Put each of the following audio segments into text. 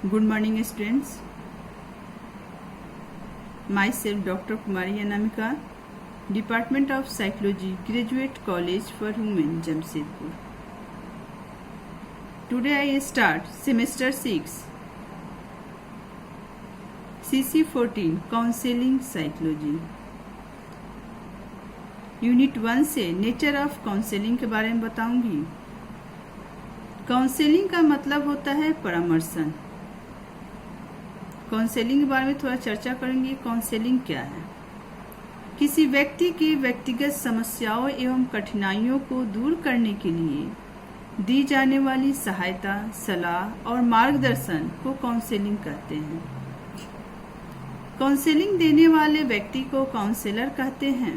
Good morning students. Myself Dr. Kumari Anamika, Department of Psychology, Graduate College for Women, Jamshedpur. Today I start Semester 6, CC 14, Counseling Psychology. Unit 1 से nature of counselling के बारे में बताऊंगी। Counselling का मतलब होता है परामर्शन। काउंसलिंग के बारे में थोड़ा चर्चा करेंगे। काउंसलिंग क्या है? किसी व्यक्ति की व्यक्तिगत समस्याओं एवं कठिनाइयों को दूर करने के लिए दी जाने वाली सहायता, सलाह और मार्गदर्शन को काउंसलिंग कहते हैं। काउंसलिंग देने वाले व्यक्ति को काउंसलर कहते हैं।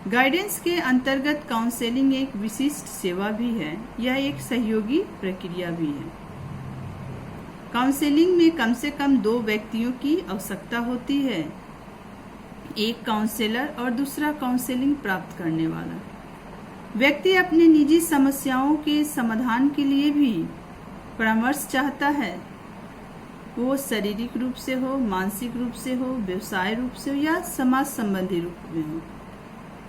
गाइडेंस के अंतर्गत काउंसलिंग एक विशिष्ट सेवा भी है। यह एक सहयोगी प्रक्रिया भी है। काउंसलिंग में कम से कम 2 व्यक्तियों की आवश्यकता होती है, एक काउंसलर और दूसरा काउंसलिंग प्राप्त करने वाला। व्यक्ति अपने निजी समस्याओं के समाधान के लिए भी परामर्श चाहता है, वो शारीरिक रूप से हो, मानसिक रूप से हो, व्यवसाय रूप से हो या समाज संबंधी रूप में हो।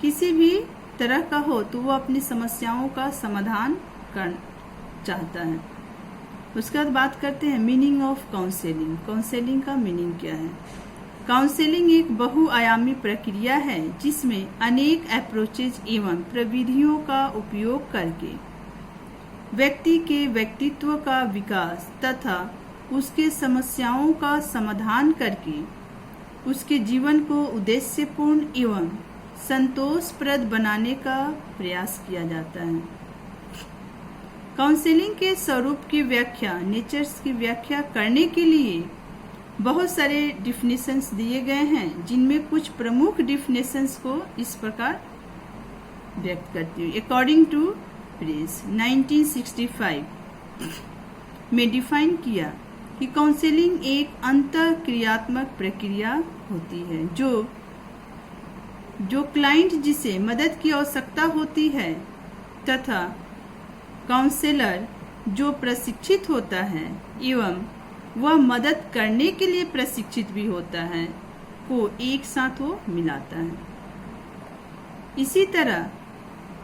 किसी भी तरह का हो तो वो अपनी समस्याओं का समाधान करना चाहता है। उसके बाद बात करते हैं मीनिंग ऑफ काउंसलिंग। काउंसलिंग का मीनिंग क्या है? काउंसलिंग एक बहुआयामी प्रक्रिया है जिसमें अनेक अप्रोचेज एवं प्रविधियों का उपयोग करके व्यक्ति के व्यक्तित्व का विकास तथा उसके समस्याओं का समाधान करके उसके जीवन को उद्देश्यपूर्ण एवं संतोषप्रद बनाने का प्रयास किया जाता है। काउंसलिंग के स्वरूप की व्याख्या, नेचर्स की व्याख्या करने के लिए बहुत सारे डिफिनेशंस दिए गए हैं, जिनमें कुछ प्रमुख डिफिनेशंस को इस प्रकार व्यक्त करती हूँ। अकॉर्डिंग टू प्रेस 1965 में डिफाइन किया कि काउंसलिंग एक अंतःक्रियात्मक प्रक्रिया होती है जो क्लाइंट जिसे मदद की आवश्यकता होती है तथा काउंसलर जो प्रशिक्षित होता है एवं वह मदद करने के लिए प्रशिक्षित भी होता है को एक साथ वो मिलाता है। इसी तरह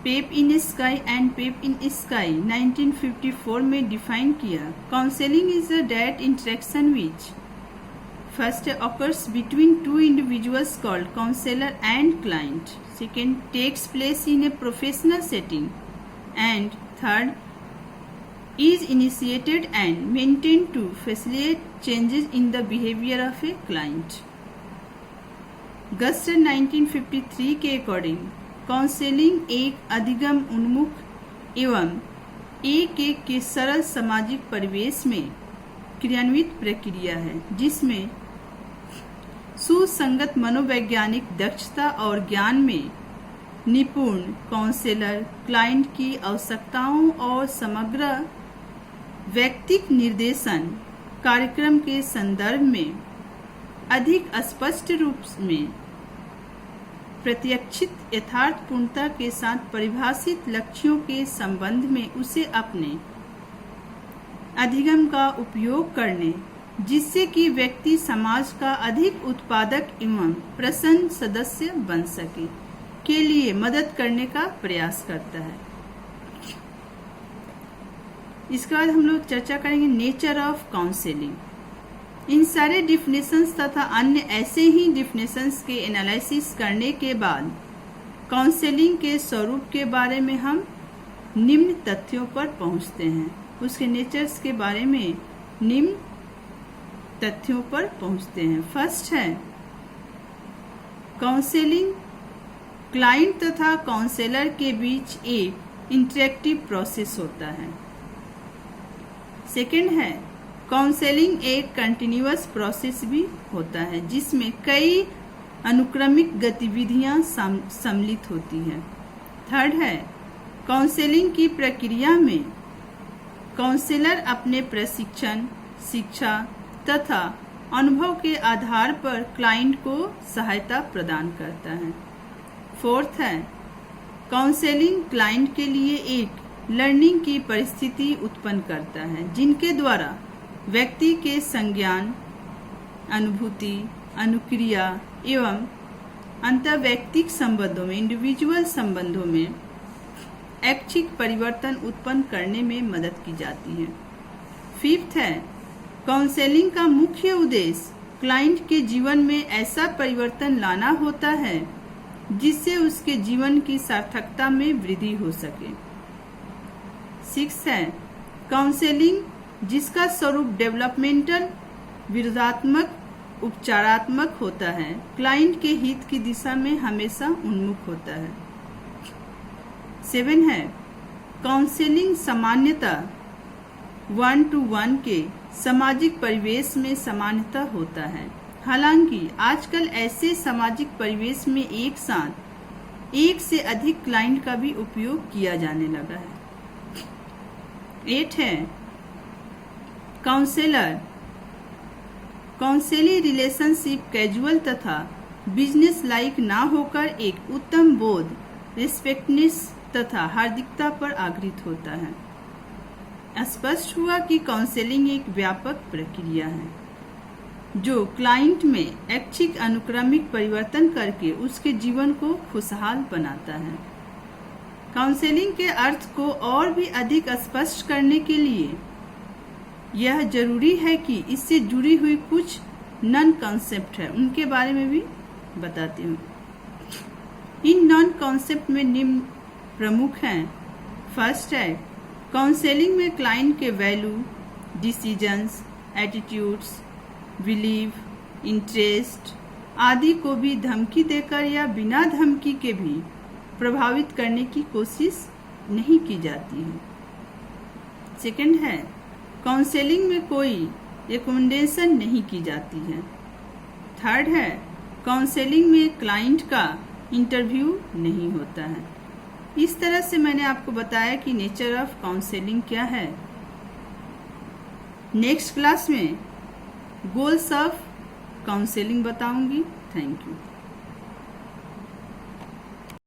Pepinsky and Pepinsky 1954 में डिफाइन किया। Counselling is a that interaction which first occurs between 2 individuals called counselor and client, second takes place in a professional setting, and third is initiated and maintained to facilitate changes in the behavior of a client. Gustor 1953 के according counselling एक अधिगम उन्मुख एवं एक के सरल सामाजिक परिवेश में क्रियान्वित प्रक्रिया है, जिसमें सुसंगत मनोवैज्ञानिक दक्षता और ज्ञान में निपुण काउंसलर क्लाइंट की आवश्यकताओं और समग्र व्यक्तिक निर्देशन कार्यक्रम के संदर्भ में अधिक स्पष्ट रूप में प्रत्यक्षित यथार्थपूर्णता के साथ परिभाषित लक्ष्यों के संबंध में उसे अपने अधिगम का उपयोग करने, जिससे कि व्यक्ति समाज का अधिक उत्पादक एवं प्रसन्न सदस्य बन सके, के लिए मदद करने का प्रयास करता है। इसके बाद हम लोग चर्चा करेंगे नेचर ऑफ काउंसलिंग। इन सारे डिफिनेशंस तथा अन्य ऐसे ही डिफिनेशंस के एनालिसिस करने के बाद काउंसलिंग के स्वरूप के बारे में हम निम्न तथ्यों पर पहुंचते हैं। उसके नेचर्स के बारे में निम्न तथ्यों पर पहुंचते हैं। फर्स्ट है काउंसलिंग क्लाइंट तथा काउंसलर के बीच एक इंटरेक्टिव प्रोसेस होता है। सेकंड है काउंसलिंग एक कंटिन्यूअस प्रोसेस भी होता है, जिसमें कई अनुक्रमिक गतिविधियां सम्मिलित होती हैं। थर्ड है काउंसलिंग की प्रक्रिया में काउंसलर अपने प्रशिक्षण, शिक्षा तथा अनुभव के आधार पर क्लाइंट को सहायता प्रदान करता है। फोर्थ है काउंसलिंग क्लाइंट के लिए एक लर्निंग की परिस्थिति उत्पन्न करता है, जिनके द्वारा व्यक्ति के संज्ञान, अनुभूति, अनुक्रिया एवं अंतर्वैयक्तिक संबंधों में, इंडिविजुअल संबंधों में ऐच्छिक परिवर्तन उत्पन्न करने में मदद की जाती है। फिफ्थ है, काउंसलिंग का मुख्य उद्देश्य क्लाइंट के जीवन में ऐसा परिवर्तन लाना होता है जिससे उसके जीवन की सार्थकता में वृद्धि हो सके। सिक्स है, काउंसलिंग जिसका स्वरूप डेवलपमेंटल, विरोधात्मक, उपचारात्मक होता है, क्लाइंट के हित की दिशा में हमेशा उन्मुख होता है। 7 है, काउंसलिंग सामान्यतः 1-to-1 के सामाजिक परिवेश में सामान्यतः होता है। हालांकि आजकल ऐसे सामाजिक परिवेश में एक साथ एक से अधिक क्लाइंट का भी उपयोग किया जाने लगा है। 8 है, काउंसली रिलेशनशिप कैजुअल तथा बिजनेस लाइक ना होकर एक उत्तम बोध, रिस्पेक्टनेस तथा हार्दिकता पर आधारित होता है। स्पष्ट हुआ कि काउंसलिंग एक व्यापक प्रक्रिया है जो क्लाइंट में ऐच्छिक अनुक्रमिक परिवर्तन करके उसके जीवन को खुशहाल बनाता है। काउंसलिंग के अर्थ को और भी अधिक स्पष्ट करने के लिए यह जरूरी है कि इससे जुड़ी हुई कुछ नॉन कॉन्सेप्ट है, उनके बारे में भी बताती हूँ। इन नॉन कॉन्सेप्ट में निम्न प्रमुख हैं। फर्स्ट है, काउंसलिंग में क्लाइंट के value, decisions, attitudes, believe, interest आदि को भी धमकी देकर या बिना धमकी के भी प्रभावित करने की कोशिश नहीं की जाती है। सेकंड है, काउंसलिंग में कोई रिकमेंडेशन नहीं की जाती है। थर्ड है, काउंसलिंग में क्लाइंट का इंटरव्यू नहीं होता है। इस तरह से मैंने आपको बताया कि नेचर ऑफ काउंसलिंग क्या है। नेक्स्ट क्लास में गोल्स ऑफ काउंसलिंग बताऊंगी। Thank you.